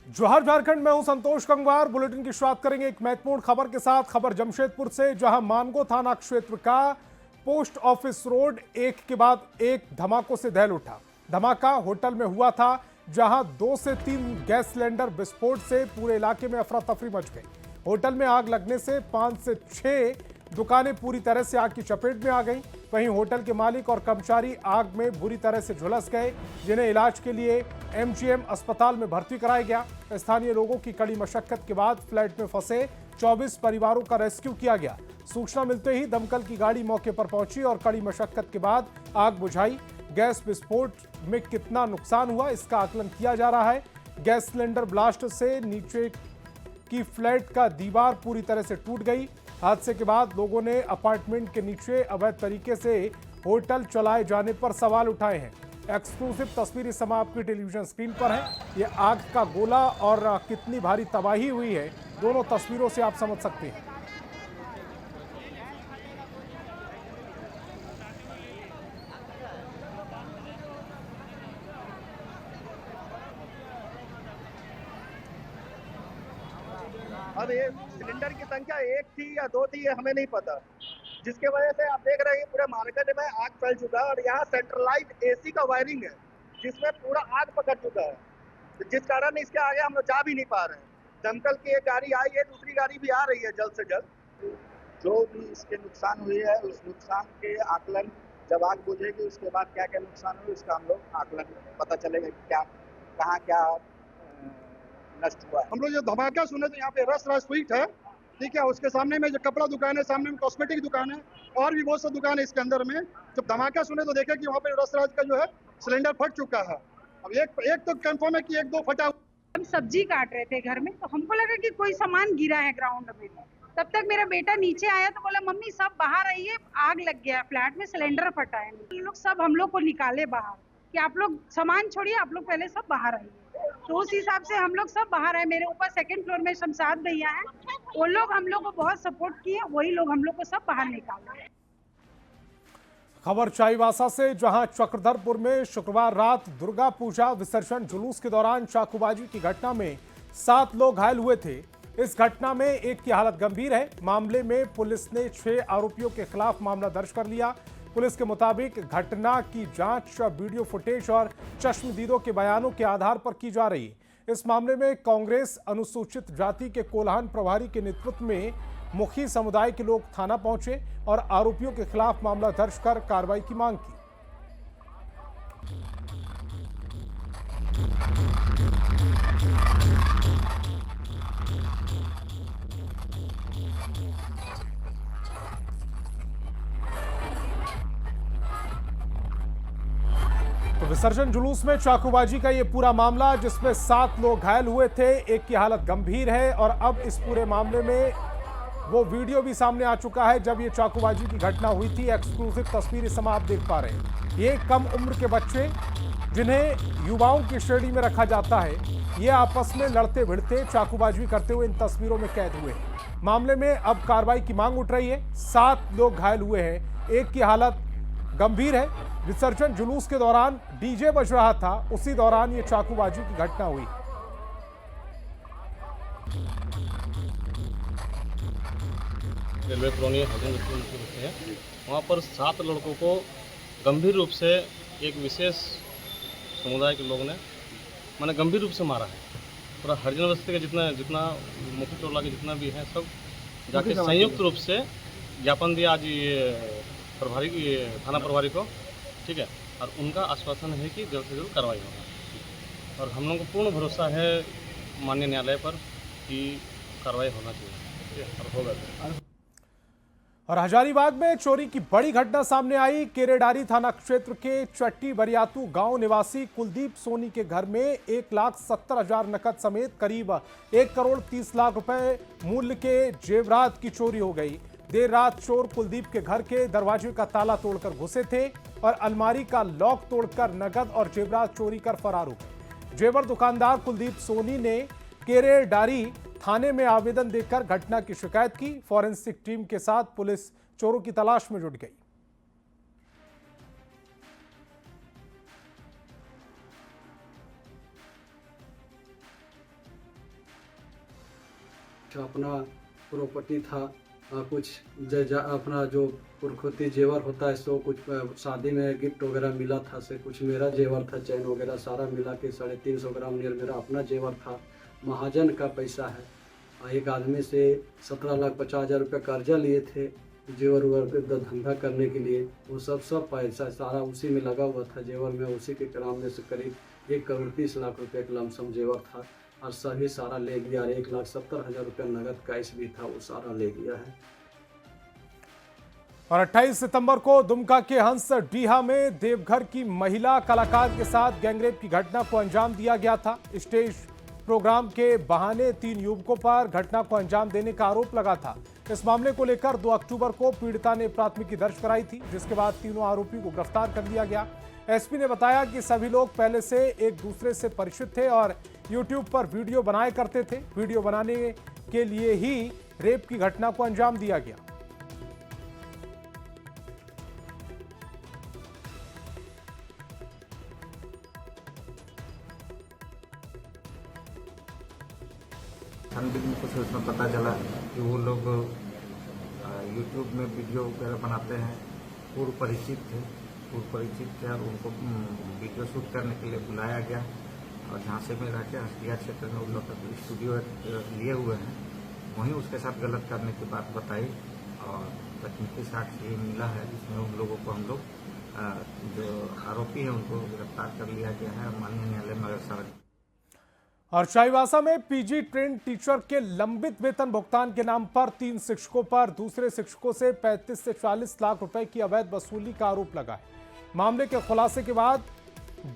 जोहार झारखंड में हूं संतोष गंगवार। बुलेटिन की शुरुआत करेंगे एक महत्वपूर्ण खबर के साथ। खबर जमशेदपुर से, जहां मानगो थाना क्षेत्र का पोस्ट ऑफिस रोड एक के बाद एक धमाकों से दहल उठा। धमाका होटल में हुआ था, जहां 2 से 3 गैस सिलेंडर विस्फोट से पूरे इलाके में अफरा तफरी मच गई। होटल में आग लगने से 5 से 6 दुकानें पूरी तरह से आग की चपेट में आ गईं। वहीं होटल के मालिक और कर्मचारी आग में बुरी तरह से झुलस गए, जिन्हें इलाज के लिए एमजीएम अस्पताल में भर्ती कराया गया। स्थानीय लोगों की कड़ी मशक्कत के बाद फ्लैट में फंसे 24 परिवारों का रेस्क्यू किया गया। सूचना मिलते ही दमकल की गाड़ी मौके पर पहुंची और कड़ी मशक्कत के बाद आग बुझाई। गैस विस्फोट में कितना नुकसान हुआ, इसका आकलन किया जा रहा है। गैस सिलेंडर ब्लास्ट से नीचे की फ्लैट का दीवार पूरी तरह से टूट गई। हादसे के बाद लोगों ने अपार्टमेंट के नीचे अवैध तरीके से होटल चलाए जाने पर सवाल उठाए हैं। एक्सक्लूसिव तस्वीर इस समय आपकी टेलीविजन स्क्रीन पर है। ये आग का गोला और कितनी भारी तबाही हुई है, दोनों तस्वीरों से आप समझ सकते हैं। अब ये सिलेंडर की संख्या 1 थी या 2 थी, ये हमें नहीं पता, जिसके वजह से आप देख रहे हैं पूरे मार्केट में आग फैल चुका है। और यहाँ सेंट्रलाइज्ड एसी का वायरिंग है, जिसमें पूरा आग पकड़ चुका है, जिस कारण इसके आगे हम लोग जा भी नहीं पा रहे हैं। दमकल की एक गाड़ी आई है, दूसरी गाड़ी भी आ रही है जल्द से जल्द। जो भी इसके नुकसान हुई है, उस नुकसान के आकलन जब आग बुझेगी उसके बाद क्या क्या नुकसान हुई उसका हम लोग आकलन पता चलेगा कि क्या कहाँ क्या नष्ट हुआ है। हम लोग जो धमाका सुने तो यहाँ पे रस स्वीट है, ठीक है, उसके सामने में जो कपड़ा दुकान है, सामने में कॉस्मेटिक दुकान है और भी बहुत सा दुकान है इसके अंदर में। जब धमाका सुने तो देखे कि वहाँ पे रस का जो है सिलेंडर फट चुका है। अब एक तो कंफर्म है कि 1-2 फटा। हम सब्जी काट रहे थे घर में, तो हमको लगा कि कोई सामान गिरा है ग्राउंड में। तब तक मेरा बेटा नीचे आया तो बोला, मम्मी सब बाहर आइए, आग लग गया, फ्लैट में सिलेंडर फटा है। लोग सब हम लोग को निकाले बाहर कि आप लोग सामान छोड़िए, आप लोग पहले सब बाहर आइए। तो उस हिसाब से हम लोग सब बाहर आए। मेरे ऊपर सेकंड फ्लोर में शमशाद भैया हैं, वो लोग हम लोग को बहुत सपोर्ट किए, वही लोग हम लोग को सब बाहर निकाले। खबर चाईबासा से, जहां चक्रधरपुर में शुक्रवार रात दुर्गा पूजा विसर्जन जुलूस के दौरान चाकूबाजी की घटना में 7 लोग घायल हुए थे। इस घटना में एक की हालत गंभीर है। मामले में पुलिस ने 6 आरोपियों के खिलाफ मामला दर्ज कर लिया। पुलिस के मुताबिक घटना की जांच वीडियो फुटेज और चश्मदीदों के बयानों के आधार पर की जा रही है। इस मामले में कांग्रेस अनुसूचित जाति के कोल्हान प्रभारी के नेतृत्व में मुखी समुदाय के लोग थाना पहुंचे और आरोपियों के खिलाफ मामला दर्ज कर कार्रवाई की मांग की। तो विसर्जन जुलूस में चाकूबाजी का ये पूरा मामला, जिसमें 7 लोग घायल हुए थे, एक की हालत गंभीर है। और अब इस पूरे मामले में वो वीडियो भी सामने आ चुका है जब ये चाकूबाजी की घटना हुई थी। एक्सक्लूसिव तस्वीर इस समय आप देख पा रहे हैं। ये कम उम्र के बच्चे, जिन्हें युवाओं की श्रेणी में रखा जाता है, ये आपस में लड़ते भिड़ते चाकूबाजी करते हुए इन तस्वीरों में कैद हुए हैं। मामले में अब कार्रवाई की मांग उठ रही है। 7 लोग घायल हुए हैं, एक की हालत गंभीर है। विसर्जन जुलूस के दौरान डीजे बज रहा था, उसी दौरान ये चाकूबाजी की घटना हुई। रेलवे कॉलोनी है, वहाँ पर 7 लड़कों को गंभीर रूप से एक विशेष समुदाय के लोग ने माने गंभीर रूप से मारा है। पूरा हरिजन बस्ती के जितना मुखी टोला के जितना भी है सब जाके संयुक्त रूप से ज्ञापन दिया आज ये प्रभारी थाना प्रभारी को, ठीक है। और उनका आश्वासन है कि जल्द से जल्द कार्रवाई होगा और हम लोग को पूर्ण भरोसा है माननीय न्यायालय पर कि कार्रवाई होना चाहिए और होगा। और हजारीबाग में चोरी की बड़ी घटना सामने आई। केरेडारी थाना क्षेत्र के चट्टी बरियातू गांव निवासी कुलदीप सोनी के घर में 1,70,000 नकद समेत करीब 1 करोड़ 30 लाख रुपए मूल्य के जेवरात की चोरी हो गई। देर रात चोर कुलदीप के घर के दरवाजे का ताला तोड़कर घुसे थे और अलमारी का लॉक तोड़कर नकद और जेवरात चोरी कर फरार हो गए। जेवर दुकानदार कुलदीप सोनी ने केरेडारी थाने में आवेदन देकर घटना की शिकायत की। फॉरेंसिक टीम के साथ पुलिस चोरों की तलाश में जुट गई। अपना प्रॉपर्टी था, कुछ अपना जो पुरखोती जेवर होता है सो कुछ शादी में गिफ्ट वगैरह मिला था, से कुछ मेरा जेवर था, चैन वगैरह सारा मिला के 350 ग्राम नियर मेरा अपना जेवर था। महाजन का पैसा है। एक आदमी से 17,50,000 रुपये कर्जा लिए थे जेवर वगैरह का धंधा करने के लिए। वो सब पैसा सारा उसी में लगा हुआ था जेवर में। उसी के क्रम में से करीब 1,30,00,000 रुपये का लमसम जेवर था और सभी सारा ले गया। 1,70,000 रुपये नगद कैश भी था, वो सारा ले गया है। और 28 सितंबर को दुमका के हंस डीहा में देवघर की महिला कलाकार के साथ गैंगरेप की घटना को अंजाम दिया गया था। स्टेज प्रोग्राम के बहाने 3 युवकों पर घटना को अंजाम देने का आरोप लगा था। इस मामले को लेकर 2 अक्टूबर को पीड़िता ने प्राथमिकी दर्ज कराई थी, जिसके बाद तीनों आरोपियों को गिरफ्तार कर लिया गया। एसपी ने बताया कि सभी लोग पहले से एक दूसरे से परिचित थे और यूट्यूब पर वीडियो बनाया करते थे। वीडियो बनाने के लिए ही रेप की घटना को अंजाम दिया गया। छानबीन में कुछ उसमें पता चला कि वो लोग यूट्यूब में वीडियो वगैरह बनाते हैं। पूर्व परिचित थे और उनको वीडियो शूट करने के लिए बुलाया गया और झांसे में रह के हस्तिया क्षेत्र में उन लोग स्टूडियो लिए हुए हैं, वहीं उसके साथ गलत करने की बात बताई और तकनीकी साक्ष्य मिला है, जिसमें उन लोगों को हम लोग जो आरोपी हैं उनको गिरफ्तार कर लिया गया है और माननीय न्यायालय में अग्रसर। और चाईबासा में पीजी ट्रेंड टीचर के लंबित वेतन भुगतान के नाम पर 3 शिक्षकों पर दूसरे शिक्षकों से 35 से 40 लाख रुपए की अवैध वसूली का आरोप लगा है। मामले के खुलासे के बाद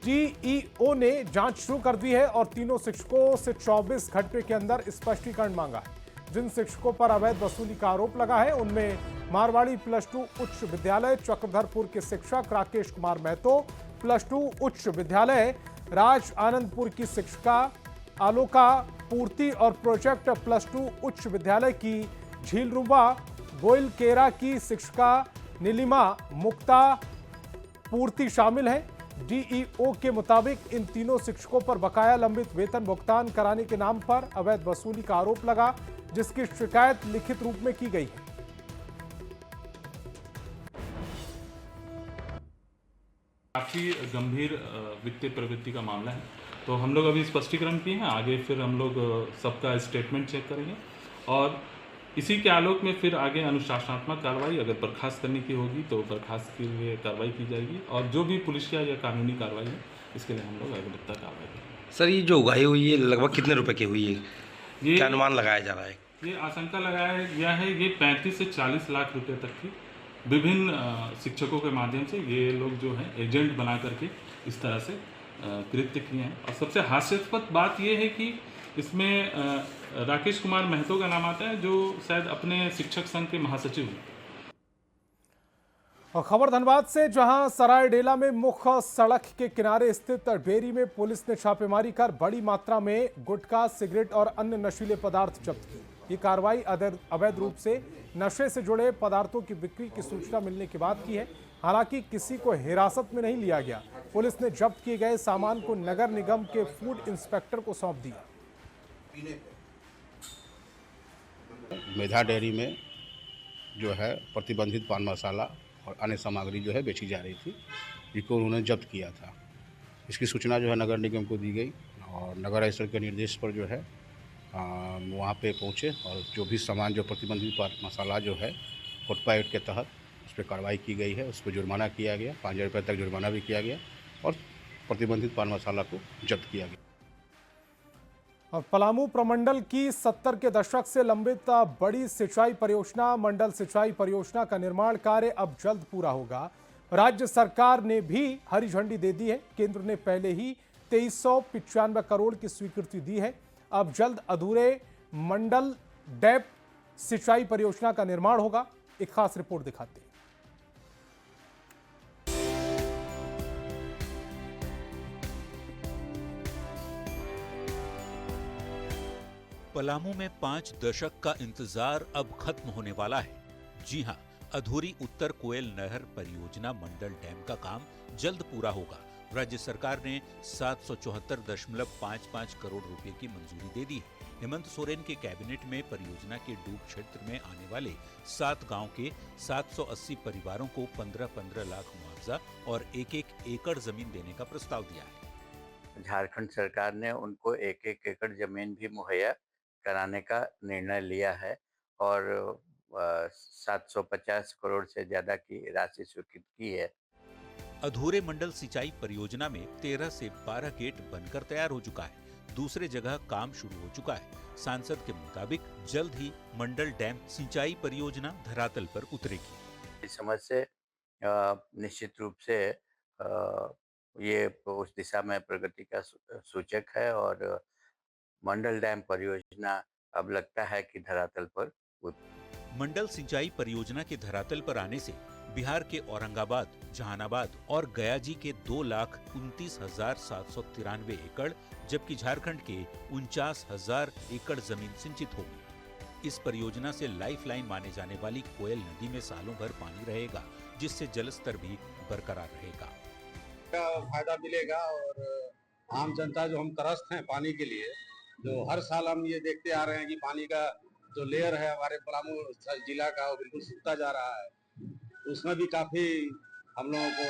डीईओ ने जांच शुरू कर दी है और तीनों शिक्षकों से 24 घंटे के अंदर स्पष्टीकरण मांगा है। जिन शिक्षकों पर अवैध वसूली का आरोप लगा है उनमें मारवाड़ी +2 उच्च विद्यालय चक्रधरपुर के शिक्षक राकेश कुमार महतो, +2 उच्च विद्यालय राज आनंदपुर की शिक्षिका आलोका पूर्ति और प्रोजेक्ट +2 उच्च विद्यालय की झीलरूबा गोयल केरा की शिक्षिका नीलिमा मुक्ता पूर्ति शामिल है। डीईओ के मुताबिक इन तीनों शिक्षकों पर बकाया लंबित वेतन भुगतान कराने के नाम पर अवैध वसूली का आरोप लगा, जिसकी शिकायत लिखित रूप में की गई है। काफ़ी गंभीर वित्तीय प्रवृत्ति का मामला है, तो हम लोग अभी स्पष्टीकरण किए हैं। आगे फिर हम लोग सबका स्टेटमेंट चेक करेंगे और इसी के आलोक में फिर आगे अनुशासनात्मक कार्रवाई अगर बर्खास्त करने की होगी तो बर्खास्त के लिए कार्रवाई की जाएगी और जो भी पुलिस या कानूनी कार्रवाई है इसके लिए हम लोग अग्रिमता कार्रवाई करेंगे। सर, ये जो उगाही हुई है लगभग कितने रुपए की हुई है, ये क्या अनुमान लगाया जा रहा है? ये आशंका लगाया गया है ये 35 से 40 लाख रुपए तक की विभिन्न शिक्षकों के माध्यम से ये लोग जो है एजेंट बना करके इस तरह से कृत्य किए हैं। और सबसे हास्यास्पद बात ये है कि इसमें राकेश कुमार महतो का नाम आता है, जो शायद अपने शिक्षक संघ के महासचिव हैं। और खबर धनबाद से, जहां सरायडेला में मुख्य सड़क के किनारे स्थित डेयरी में पुलिस ने छापेमारी कर बड़ी मात्रा में गुटखा, सिगरेट और अन्य नशीले पदार्थ जब्त किए। ये कार्रवाई अवैध रूप से नशे से जुड़े पदार्थों की बिक्री की सूचना मिलने के बाद की है। हालांकि किसी को हिरासत में नहीं लिया गया। पुलिस ने जब्त किए गए सामान को नगर निगम के फूड इंस्पेक्टर को सौंप दिया। मेधा डेयरी में जो है प्रतिबंधित पान मसाला और अन्य सामग्री जो है बेची जा रही थी, जिसको उन्होंने जब्त किया था। इसकी सूचना जो है नगर निगम को दी गई और नगर आयुक्त के निर्देश पर जो है वहाँ पे पहुँचे और जो भी सामान जो प्रतिबंधित पान मसाला जो है कोटपा एक्ट के तहत उस पर कार्रवाई की गई है। उस पर जुर्माना किया गया, 5,000 रुपये तक जुर्माना भी किया गया और प्रतिबंधित पान मसाला को जब्त किया गया। और पलामू प्रमंडल की 70 के दशक से लंबित बड़ी सिंचाई परियोजना मंडल सिंचाई परियोजना का निर्माण कार्य अब जल्द पूरा होगा। राज्य सरकार ने भी हरी झंडी दे दी है। केंद्र ने पहले ही 2395 करोड़ की स्वीकृति दी है। अब जल्द अधूरे मंडल डैप सिंचाई परियोजना का निर्माण होगा। एक खास रिपोर्ट दिखाते हैं। पलामू में 5 दशक का इंतजार अब खत्म होने वाला है। जी हां, अधूरी उत्तर कोयल नहर परियोजना मंडल डैम का काम जल्द पूरा होगा राज्य सरकार ने 774.55 करोड़ रुपए की मंजूरी दे दी है। हेमंत सोरेन के कैबिनेट में परियोजना के डूब क्षेत्र में आने वाले 7 गांव के 780 परिवारों को 15-15 लाख मुआवजा और 1-1 एकड़ जमीन देने का प्रस्ताव दिया है। झारखंड सरकार ने उनको 1-1 एकड़ जमीन भी मुहैया कराने का निर्णय लिया है और 750 करोड़ से ज्यादा की राशि स्वीकृत की है। अधूरे मंडल सिंचाई परियोजना में 13 से 12 गेट बनकर तैयार हो चुका है। दूसरे जगह काम शुरू हो चुका है। सांसद के मुताबिक जल्द ही मंडल डैम सिंचाई परियोजना धरातल पर उतरेगी। इस समझ से निश्चित रूप से ये उस दिशा में प्रगति का सूचक है और मंडल डैम परियोजना अब लगता है कि धरातल पर मंडल सिंचाई परियोजना के धरातल पर आने से बिहार के औरंगाबाद, जहानाबाद और गया जी के 2,29,793 एकड़ जबकि झारखंड के 49,000 एकड़ जमीन सिंचित होगी। इस परियोजना से लाइफलाइन माने जाने वाली कोयल नदी में सालों भर पानी रहेगा, जिससे जलस्तर भी बरकरार रहेगा। फायदा मिलेगा और आम जनता जो हम त्रस्त हैं पानी के लिए, जो हर साल हम ये देखते आ रहे हैं कि पानी का जो लेयर है हमारे पलामू जिला का वो बिल्कुल सूखता जा रहा है, उसमें भी काफी हम लोगों को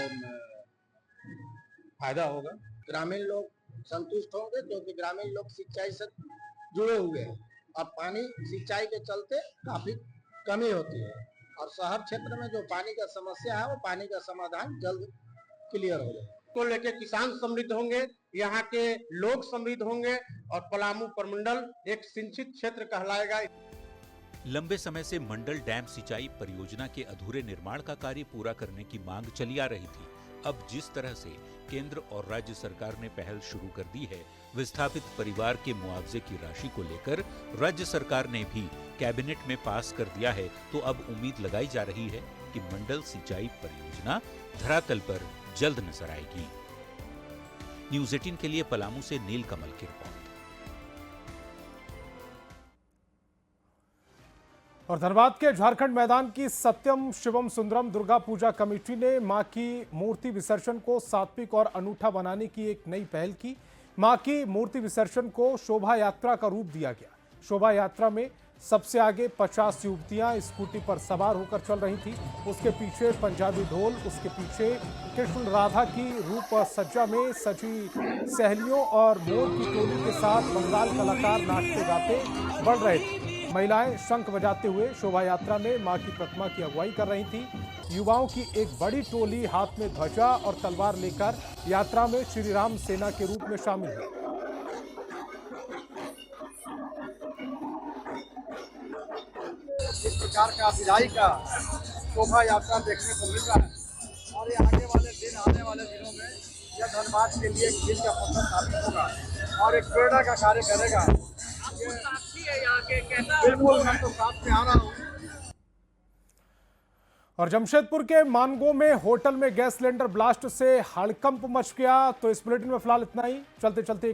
फायदा होगा। ग्रामीण लोग संतुष्ट होंगे क्योंकि ग्रामीण लोग सिंचाई से जुड़े हुए हैं और पानी सिंचाई के चलते काफी कमी होती है और शहर क्षेत्र में जो पानी का समस्या है वो पानी का समाधान जल्द क्लियर हो जाए। को लेके किसान समृद्ध होंगे, यहाँ के लोग समृद्ध होंगे और पलामू प्रमंडल एक सिंचित क्षेत्र कहलाएगा। लंबे समय से मंडल डैम सिंचाई परियोजना के अधूरे निर्माण का कार्य पूरा करने की मांग चली आ रही थी। अब जिस तरह से केंद्र और राज्य सरकार ने पहल शुरू कर दी है, विस्थापित परिवार के मुआवजे की राशि को लेकर राज्य सरकार ने भी कैबिनेट में पास कर दिया है, तो अब उम्मीद लगाई जा रही है कि मंडल सिंचाई परियोजना धरातल पर जल्द नजर आएगी। न्यूज़ 18 के लिए पलामू से नील कमल की रिपोर्ट। और धनबाद के झारखंड मैदान की सत्यम शिवम सुंदरम दुर्गा पूजा कमेटी ने मां की मूर्ति विसर्जन को सात्विक और अनूठा बनाने की एक नई पहल की। मां की मूर्ति विसर्जन को शोभा यात्रा का रूप दिया गया। शोभा यात्रा में सबसे आगे 50 युवतियां स्कूटी पर सवार होकर चल रही थी। उसके पीछे पंजाबी ढोल, उसके पीछे कृष्ण राधा की रूप सज्जा में सजी सहेलियों और मोर की टोली के साथ बंगाल कलाकार नाचते गाते बढ़ रहे थे। महिलाएं शंख बजाते हुए शोभा यात्रा में मां की प्रतिमा की अगुवाई कर रही थी। युवाओं की एक बड़ी टोली हाथ में ध्वजा और तलवार लेकर यात्रा में श्री राम सेना के रूप में शामिल हुई। इस प्रकार का विदाई का शोभा यात्रा देखने को मिल रहा है और ये आगे वाले दिन, आने वाले दिनों में यह धनबाद के लिए एक दिन का पत्थर साबित होगा और एक प्रेरणा का कार्य करेगा। बिल्कुल मैं तो साथ में आ रहा हूँ। और जमशेदपुर के मानगो में होटल में गैस सिलेंडर ब्लास्ट से हड़कंप मच गया। तो इस बुलेटिन में फिलहाल इतना ही। चलते चलते